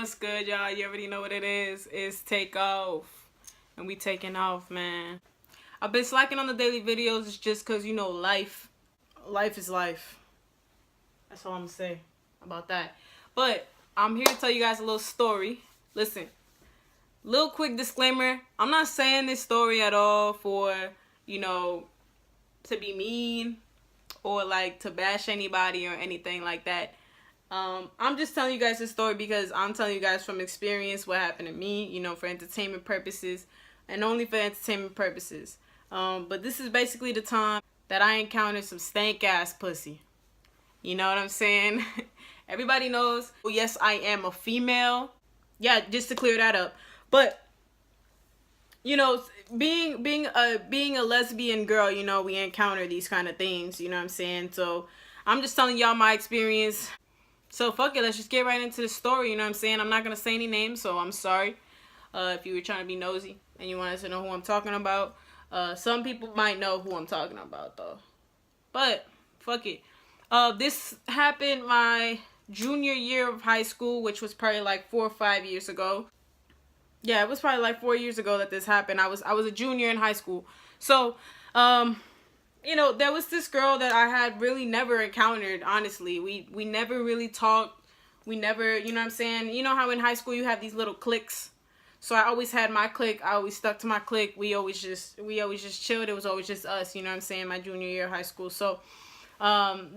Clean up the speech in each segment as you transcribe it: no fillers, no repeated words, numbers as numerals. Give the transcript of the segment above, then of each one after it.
What's good, y'all? You already know what it is. It's take off. And we taking off, man. I've been slacking on the daily videos. It's just because, you know, life is life. That's all I'm going to say about that. But I'm here to tell you guys a little story. Listen, little quick disclaimer. I'm not saying this story at all for, you know, to be mean or like to bash anybody or anything like that. I'm just telling you guys this story because I'm telling you guys from experience what happened to me, you know, for entertainment purposes and only for entertainment purposes. But this is basically the time that I encountered some stank ass pussy. You know what I'm saying? Everybody knows, well, yes, I am a female. Yeah, just to clear that up. But you know, being a lesbian girl, you know, we encounter these kind of things, you know what I'm saying? So I'm just telling y'all my experience. So fuck it, let's just get right into the story, you know what I'm saying? I'm not going to say any names, so I'm sorry if you were trying to be nosy and you wanted to know who I'm talking about. Some people might know who I'm talking about, though. But fuck it. This happened my junior year of high school, which was probably like 4 or 5 years ago. Yeah, it was probably like 4 years ago that this happened. I was a junior in high school. So, you know, there was this girl that I had really never encountered, honestly. We never really talked. We never, you know what I'm saying? You know how in high school you have these little cliques? So I always had my clique. I always stuck to my clique. We always just chilled. It was always just us, you know what I'm saying? My junior year of high school. So,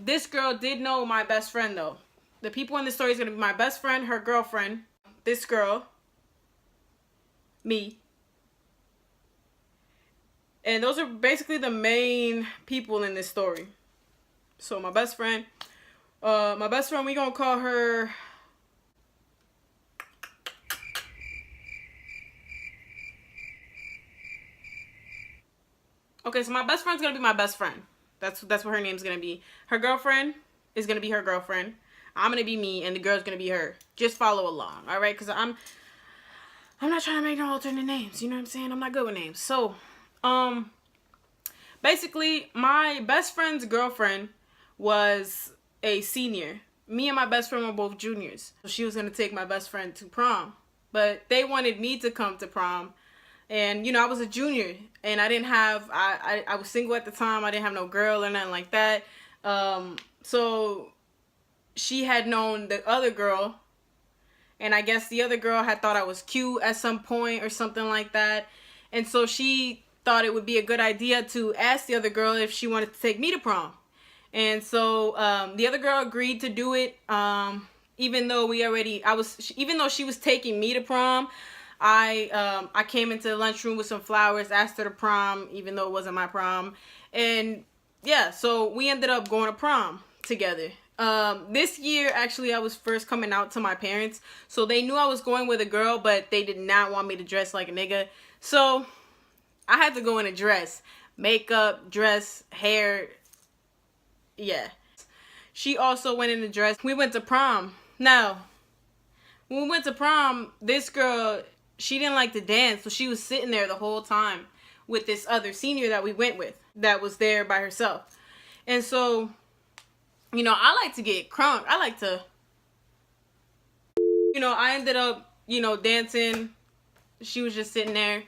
this girl did know my best friend, though. The people in this story is going to be my best friend, her girlfriend, this girl, me. And those are basically the main people in this story. So my best friend, we gonna call her okay, so my best friend's gonna be my best friend. That's what her name's gonna be. Her girlfriend is gonna be her girlfriend. I'm gonna be me, and the girl's gonna be her. Just follow along, all right? Because I'm not trying to make no alternate names. You know what I'm saying? I'm not good with names. So, basically, my best friend's girlfriend was a senior. Me and my best friend were both juniors. So she was going to take my best friend to prom. But they wanted me to come to prom. And, you know, I was a junior. And I didn't have, I was single at the time. I didn't have no girl or nothing like that. So she had known the other girl. And I guess the other girl had thought I was cute at some point or something like that. And so she thought it would be a good idea to ask the other girl if she wanted to take me to prom. And so the other girl agreed to do it. Even though she was taking me to prom, I came into the lunchroom with some flowers, asked her to prom, even though it wasn't my prom. And yeah, so we ended up going to prom together. This year, actually, I was first coming out to my parents. So they knew I was going with a girl, but they did not want me to dress like a nigga. So I had to go in a dress. Makeup, dress, hair. Yeah. She also went in a dress. We went to prom. Now, when we went to prom, this girl, she didn't like to dance. So she was sitting there the whole time with this other senior that we went with that was there by herself. And so, you know, I like to get crunk. I like to, you know, I ended up, you know, dancing. She was just sitting there.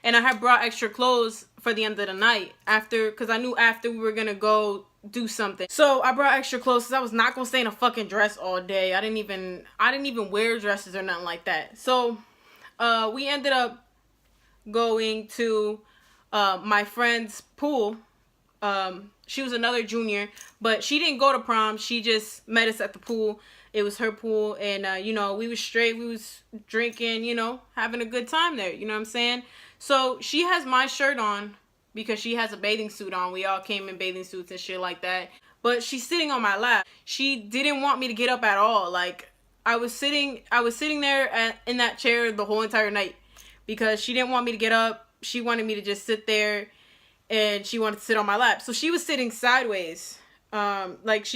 And I had brought extra clothes for the end of the night because I knew after we were going to go do something. So I brought extra clothes because I was not going to stay in a fucking dress all day. I didn't even wear dresses or nothing like that. So we ended up going to my friend's pool. She was another junior, but she didn't go to prom. She just met us at the pool. It was her pool, and, you know, we was straight. We was drinking, you know, having a good time there. You know what I'm saying? So she has my shirt on because she has a bathing suit on. We all came in bathing suits and shit like that. But she's sitting on my lap. She didn't want me to get up at all. Like, I was sitting there in that chair the whole entire night because she didn't want me to get up. She wanted me to just sit there, and she wanted to sit on my lap. So she was sitting sideways. Like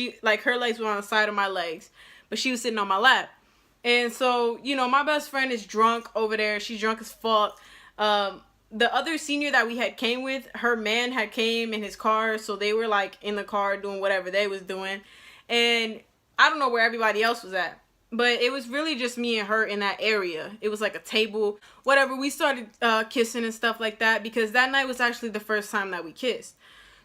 her legs were on the side of my legs, but she was sitting on my lap. And so, you know, my best friend is drunk over there. She's drunk as fuck. The other senior that we had came with, her man had came in his car, so they were like in the car doing whatever they was doing. And I don't know where everybody else was at. But it was really just me and her in that area. It was like a table, whatever. We started kissing and stuff like that because that night was actually the first time that we kissed.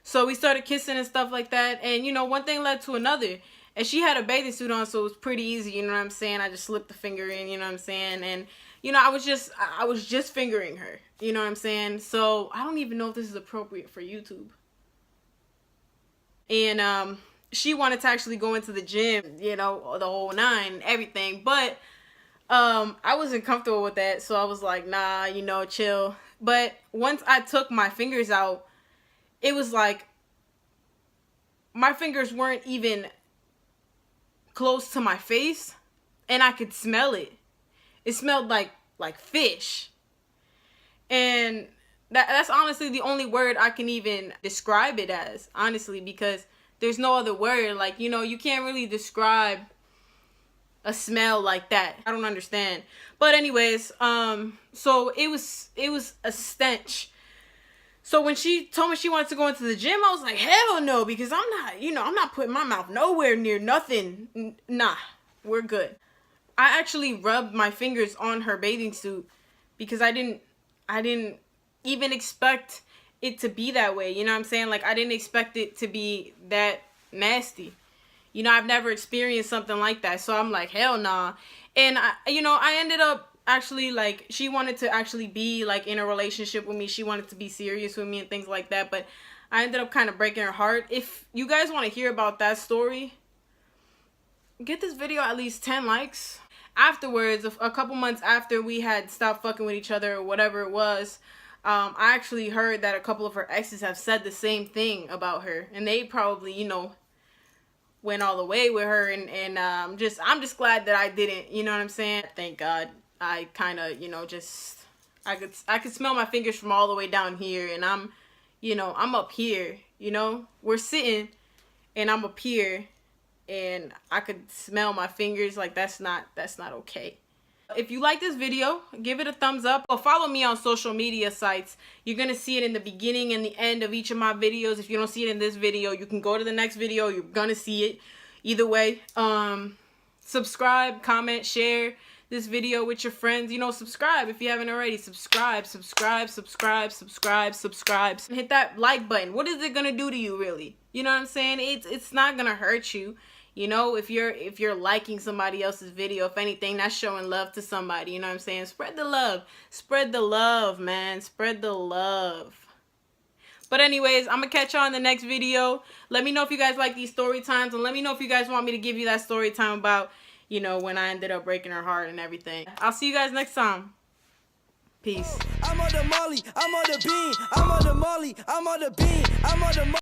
So we started kissing and stuff like that. And, you know, one thing led to another. And she had a bathing suit on, so it was pretty easy, you know what I'm saying? I just slipped the finger in, you know what I'm saying? And, you know, I was just fingering her, you know what I'm saying? So I don't even know if this is appropriate for YouTube. And she wanted to actually go into the gym, you know, the whole nine and everything. But I wasn't comfortable with that, so I was like, nah, you know, chill. But once I took my fingers out, it was like my fingers weren't even close to my face, and I could smell it. It smelled like fish. And that's honestly the only word I can even describe it as, honestly, because there's no other word. Like, you know, you can't really describe a smell like that. I don't understand. But anyways, so it was a stench. So when she told me she wanted to go into the gym, I was like, hell no, because I'm not, you know, I'm not putting my mouth nowhere near nothing. Nah, we're good. I actually rubbed my fingers on her bathing suit because I didn't even expect it to be that way. You know what I'm saying? Like, I didn't expect it to be that nasty. You know, I've never experienced something like that. So I'm like, hell nah. And I ended up actually, like, she wanted to actually be like in a relationship with me. She wanted to be serious with me and things like that. But I ended up kind of breaking her heart. If you guys want to hear about that story, get this video at least 10 likes. Afterwards, a couple months after we had stopped fucking with each other or whatever it was, I actually heard that a couple of her exes have said the same thing about her. And they probably, you know, went all the way with her. And I'm just glad that I didn't, you know what I'm saying? Thank God. I kind of, you know, just, I could smell my fingers from all the way down here. And I'm, you know, I'm up here, you know. We're sitting and I'm up here. And I could smell my fingers. Like, that's not okay. If you like this video, give it a thumbs up. Or follow me on social media sites. You're going to see it in the beginning and the end of each of my videos. If you don't see it in this video, you can go to the next video. You're going to see it. Either way, subscribe, comment, share this video with your friends. You know, subscribe if you haven't already. Subscribe. And hit that like button. What is it going to do to you, really? You know what I'm saying? It's not going to hurt you. You know, if you're liking somebody else's video, if anything, that's showing love to somebody. You know what I'm saying? Spread the love. Spread the love, man. Spread the love. But anyways, I'm going to catch y'all in the next video. Let me know if you guys like these story times. And let me know if you guys want me to give you that story time about, you know, when I ended up breaking her heart and everything. I'll see you guys next time. Peace. I'm on the molly. I'm on the bean. I'm on the molly. I'm on the bean. I'm on the